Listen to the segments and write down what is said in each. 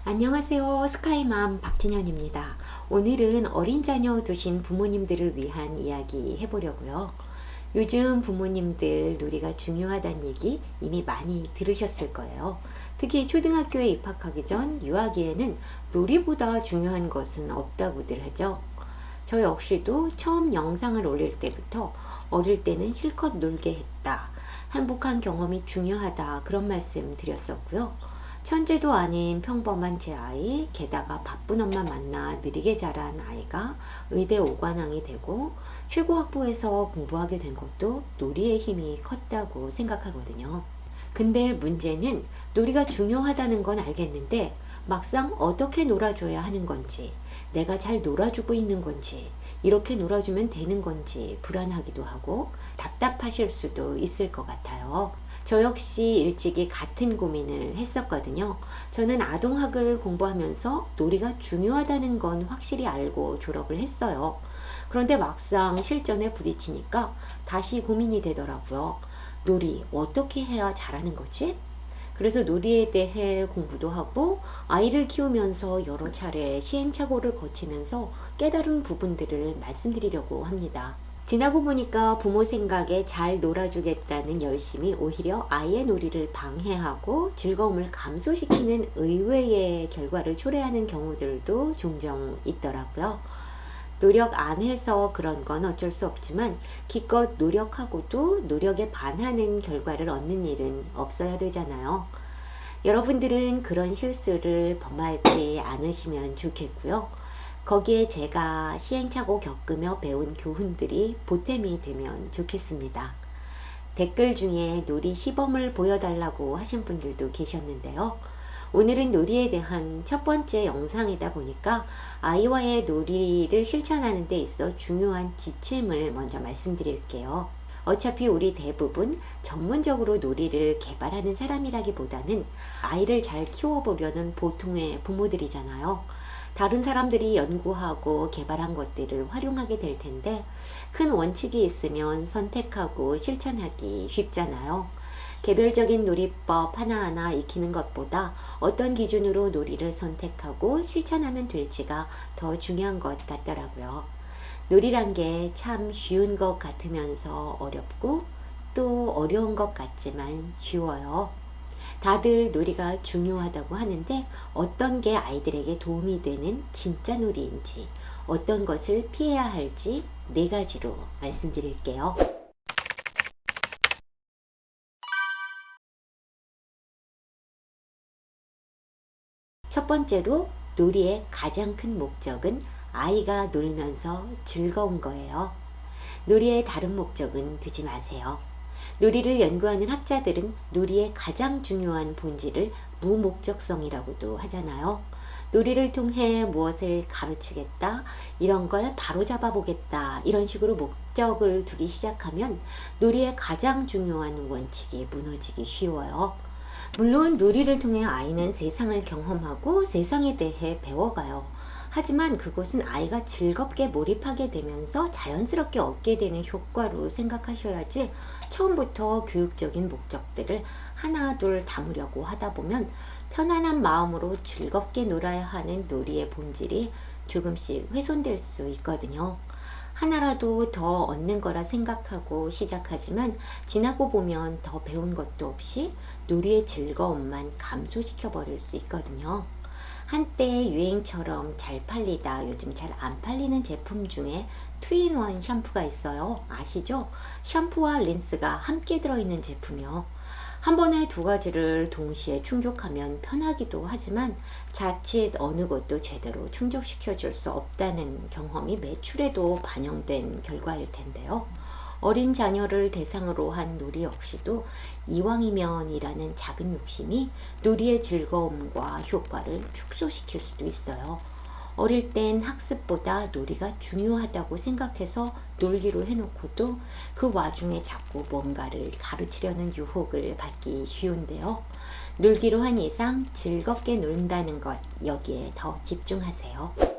안녕하세요. 스카이맘 박진현입니다. 오늘은 어린 자녀 두신 부모님들을 위한 이야기 해보려고요. 요즘 부모님들 놀이가 중요하다는 얘기 이미 많이 들으셨을 거예요. 특히 초등학교에 입학하기 전 유아기에는 놀이보다 중요한 것은 없다고들 하죠. 저 역시도 처음 영상을 올릴 때부터 어릴 때는 실컷 놀게 했다. 행복한 경험이 중요하다. 그런 말씀 드렸었고요. 천재도 아닌 평범한 제 아이, 게다가 바쁜 엄마 만나 느리게 자란 아이가 의대 5관왕이 되고 최고 학부에서 공부하게 된 것도 놀이의 힘이 컸다고 생각하거든요. 근데 문제는 놀이가 중요하다는 건 알겠는데 막상 어떻게 놀아줘야 하는 건지, 내가 잘 놀아주고 있는 건지, 이렇게 놀아주면 되는 건지 불안하기도 하고 답답하실 수도 있을 것 같아요. 저 역시 일찍이 같은 고민을 했었거든요. 저는 아동학을 공부하면서 놀이가 중요하다는 건 확실히 알고 졸업을 했어요. 그런데 막상 실전에 부딪히니까 다시 고민이 되더라고요. 놀이 어떻게 해야 잘하는 거지? 그래서 놀이에 대해 공부도 하고 아이를 키우면서 여러 차례 시행착오를 거치면서 깨달은 부분들을 말씀드리려고 합니다. 지나고 보니까 부모 생각에 잘 놀아주겠다는 열심이 오히려 아이의 놀이를 방해하고 즐거움을 감소시키는 의외의 결과를 초래하는 경우들도 종종 있더라고요. 노력 안 해서 그런 건 어쩔 수 없지만 기껏 노력하고도 노력에 반하는 결과를 얻는 일은 없어야 되잖아요. 여러분들은 그런 실수를 범하지 않으시면 좋겠고요. 거기에 제가 시행착오 겪으며 배운 교훈들이 보탬이 되면 좋겠습니다. 댓글 중에 놀이 시범을 보여달라고 하신 분들도 계셨는데요. 오늘은 놀이에 대한 첫 번째 영상이다 보니까 아이와의 놀이를 실천하는 데 있어 중요한 지침을 먼저 말씀드릴게요. 어차피 우리 대부분 전문적으로 놀이를 개발하는 사람이라기보다는 아이를 잘 키워보려는 보통의 부모들이잖아요. 다른 사람들이 연구하고 개발한 것들을 활용하게 될 텐데 큰 원칙이 있으면 선택하고 실천하기 쉽잖아요. 개별적인 놀이법 하나하나 익히는 것보다 어떤 기준으로 놀이를 선택하고 실천하면 될지가 더 중요한 것 같더라고요. 놀이란 게 참 쉬운 것 같으면서 어렵고 또 어려운 것 같지만 쉬워요. 다들 놀이가 중요하다고 하는데 어떤 게 아이들에게 도움이 되는 진짜 놀이인지, 어떤 것을 피해야 할지 네 가지로 말씀드릴게요. 첫 번째로 놀이의 가장 큰 목적은 아이가 놀면서 즐거운 거예요. 놀이의 다른 목적은 두지 마세요. 놀이를 연구하는 학자들은 놀이의 가장 중요한 본질을 무목적성이라고도 하잖아요. 놀이를 통해 무엇을 가르치겠다, 이런 걸 바로잡아 보겠다, 이런 식으로 목적을 두기 시작하면 놀이의 가장 중요한 원칙이 무너지기 쉬워요. 물론 놀이를 통해 아이는 세상을 경험하고 세상에 대해 배워가요. 하지만 그것은 아이가 즐겁게 몰입하게 되면서 자연스럽게 얻게 되는 효과로 생각하셔야지 처음부터 교육적인 목적들을 하나 둘 담으려고 하다 보면 편안한 마음으로 즐겁게 놀아야 하는 놀이의 본질이 조금씩 훼손될 수 있거든요. 하나라도 더 얻는 거라 생각하고 시작하지만 지나고 보면 더 배운 것도 없이 놀이의 즐거움만 감소시켜 버릴 수 있거든요. 한때 유행처럼 잘 팔리다 요즘 잘 안 팔리는 제품 중에 투인원 샴푸가 있어요. 아시죠? 샴푸와 린스가 함께 들어있는 제품이요. 한 번에 두 가지를 동시에 충족하면 편하기도 하지만 자칫 어느 것도 제대로 충족시켜 줄 수 없다는 경험이 매출에도 반영된 결과일 텐데요. 어린 자녀를 대상으로 한 놀이 역시도 이왕이면이라는 작은 욕심이 놀이의 즐거움과 효과를 축소시킬 수도 있어요. 어릴 땐 학습보다 놀이가 중요하다고 생각해서 놀기로 해놓고도 그 와중에 자꾸 뭔가를 가르치려는 유혹을 받기 쉬운데요. 놀기로 한 이상 즐겁게 논다는 것, 여기에 더 집중하세요.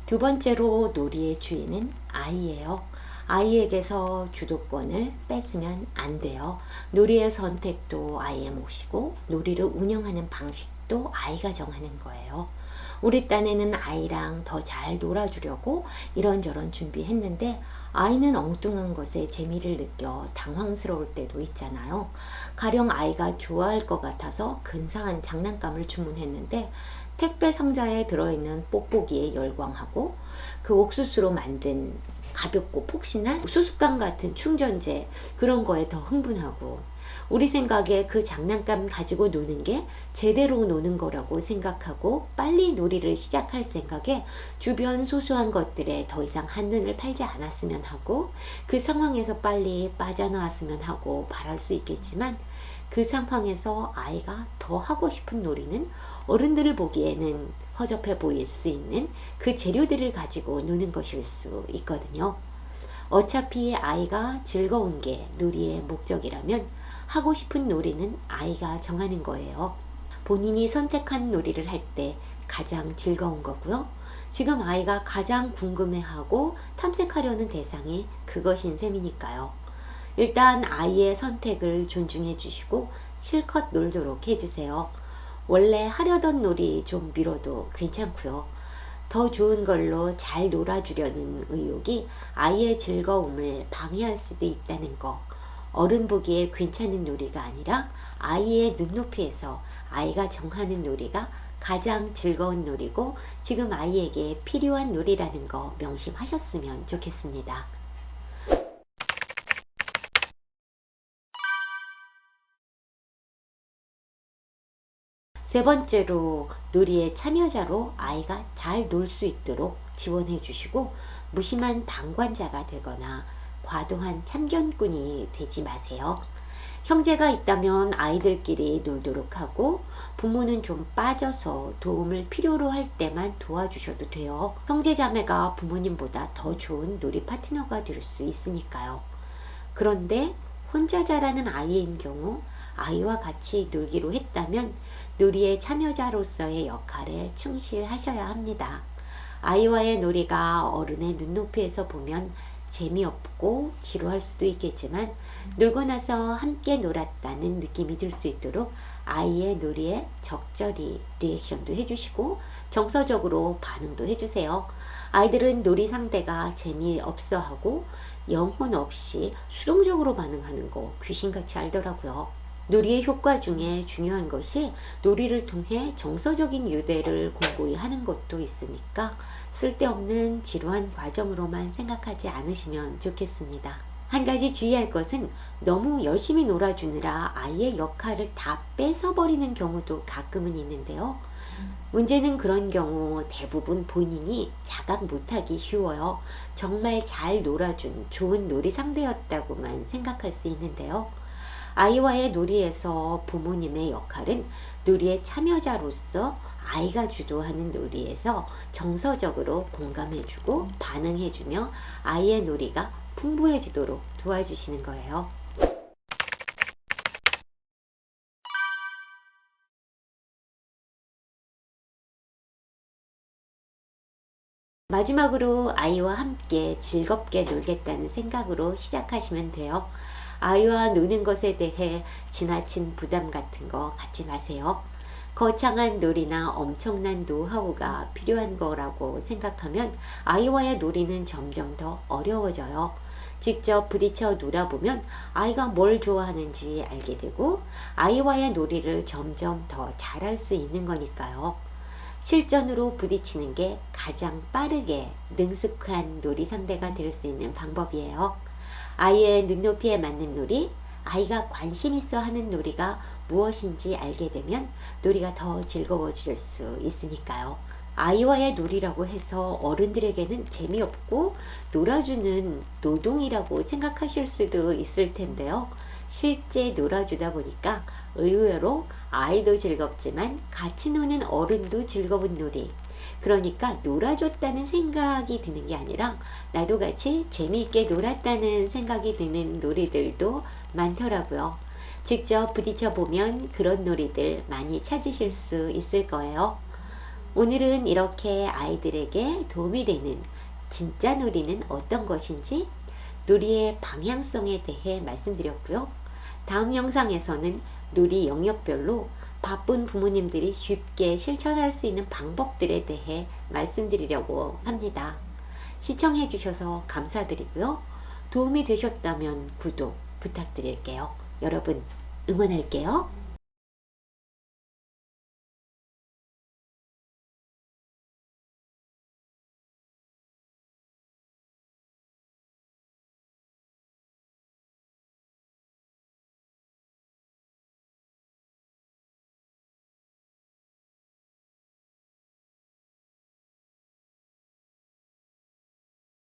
두 번째로 놀이의 주인은 아이예요. 아이에게서 주도권을 뺏으면 안 돼요. 놀이의 선택도 아이의 몫이고 놀이를 운영하는 방식도 아이가 정하는 거예요. 우리 딴에는 아이랑 더 잘 놀아주려고 이런저런 준비했는데 아이는 엉뚱한 것에 재미를 느껴 당황스러울 때도 있잖아요. 가령 아이가 좋아할 것 같아서 근사한 장난감을 주문했는데 택배 상자에 들어있는 뽁뽁이에 열광하고 그 옥수수로 만든 가볍고 폭신한 수수깡 같은 충전재 그런 거에 더 흥분하고 우리 생각에 그 장난감 가지고 노는 게 제대로 노는 거라고 생각하고 빨리 놀이를 시작할 생각에 주변 소소한 것들에 더 이상 한눈을 팔지 않았으면 하고 그 상황에서 빨리 빠져나왔으면 하고 바랄 수 있겠지만 그 상황에서 아이가 더 하고 싶은 놀이는 어른들을 보기에는 허접해 보일 수 있는 그 재료들을 가지고 노는 것일 수 있거든요. 어차피 아이가 즐거운 게 놀이의 목적이라면 하고 싶은 놀이는 아이가 정하는 거예요. 본인이 선택한 놀이를 할 때 가장 즐거운 거고요. 지금 아이가 가장 궁금해하고 탐색하려는 대상이 그것인 셈이니까요. 일단 아이의 선택을 존중해 주시고 실컷 놀도록 해주세요. 원래 하려던 놀이 좀 미뤄도 괜찮고요. 더 좋은 걸로 잘 놀아주려는 의욕이 아이의 즐거움을 방해할 수도 있다는 거. 어른 보기에 괜찮은 놀이가 아니라 아이의 눈높이에서 아이가 정하는 놀이가 가장 즐거운 놀이고 지금 아이에게 필요한 놀이라는 거 명심하셨으면 좋겠습니다. 세 번째로 놀이의 참여자로 아이가 잘 놀 수 있도록 지원해 주시고 무심한 방관자가 되거나 과도한 참견꾼이 되지 마세요. 형제가 있다면 아이들끼리 놀도록 하고 부모는 좀 빠져서 도움을 필요로 할 때만 도와주셔도 돼요. 형제자매가 부모님보다 더 좋은 놀이 파트너가 될 수 있으니까요. 그런데 혼자 자라는 아이인 경우 아이와 같이 놀기로 했다면 놀이의 참여자로서의 역할에 충실하셔야 합니다. 아이와의 놀이가 어른의 눈높이에서 보면 재미없고 지루할 수도 있겠지만 놀고 나서 함께 놀았다는 느낌이 들 수 있도록 아이의 놀이에 적절히 리액션도 해주시고 정서적으로 반응도 해주세요. 아이들은 놀이 상대가 재미없어 하고 영혼 없이 수동적으로 반응하는 거 귀신같이 알더라고요. 놀이의 효과 중에 중요한 것이 놀이를 통해 정서적인 유대를 공고히 하는 것도 있으니까 쓸데없는 지루한 과정으로만 생각하지 않으시면 좋겠습니다. 한 가지 주의할 것은 너무 열심히 놀아주느라 아이의 역할을 다 뺏어버리는 경우도 가끔은 있는데요. 문제는 그런 경우 대부분 본인이 자각 못하기 쉬워요. 정말 잘 놀아준 좋은 놀이 상대였다고만 생각할 수 있는데요. 아이와의 놀이에서 부모님의 역할은 놀이의 참여자로서 아이가 주도하는 놀이에서 정서적으로 공감해주고 반응해주며 아이의 놀이가 풍부해지도록 도와주시는 거예요. 마지막으로 아이와 함께 즐겁게 놀겠다는 생각으로 시작하시면 돼요. 아이와 노는 것에 대해 지나친 부담 같은 거 갖지 마세요. 거창한 놀이나 엄청난 노하우가 필요한 거라고 생각하면 아이와의 놀이는 점점 더 어려워져요. 직접 부딪혀 놀아보면 아이가 뭘 좋아하는지 알게 되고 아이와의 놀이를 점점 더 잘할 수 있는 거니까요. 실전으로 부딪히는 게 가장 빠르게 능숙한 놀이 상대가 될 수 있는 방법이에요. 아이의 눈높이에 맞는 놀이, 아이가 관심 있어 하는 놀이가 무엇인지 알게 되면 놀이가 더 즐거워질 수 있으니까요. 아이와의 놀이라고 해서 어른들에게는 재미없고 놀아주는 노동이라고 생각하실 수도 있을 텐데요. 실제 놀아주다 보니까 의외로 아이도 즐겁지만 같이 노는 어른도 즐거운 놀이. 그러니까 놀아줬다는 생각이 드는 게 아니라 나도 같이 재미있게 놀았다는 생각이 드는 놀이들도 많더라고요. 직접 부딪혀 보면 그런 놀이들 많이 찾으실 수 있을 거예요. 오늘은 이렇게 아이들에게 도움이 되는 진짜 놀이는 어떤 것인지, 놀이의 방향성에 대해 말씀드렸고요. 다음 영상에서는 놀이 영역별로 바쁜 부모님들이 쉽게 실천할 수 있는 방법들에 대해 말씀드리려고 합니다. 시청해 주셔서 감사드리고요. 도움이 되셨다면 구독 부탁드릴게요. 여러분 응원할게요.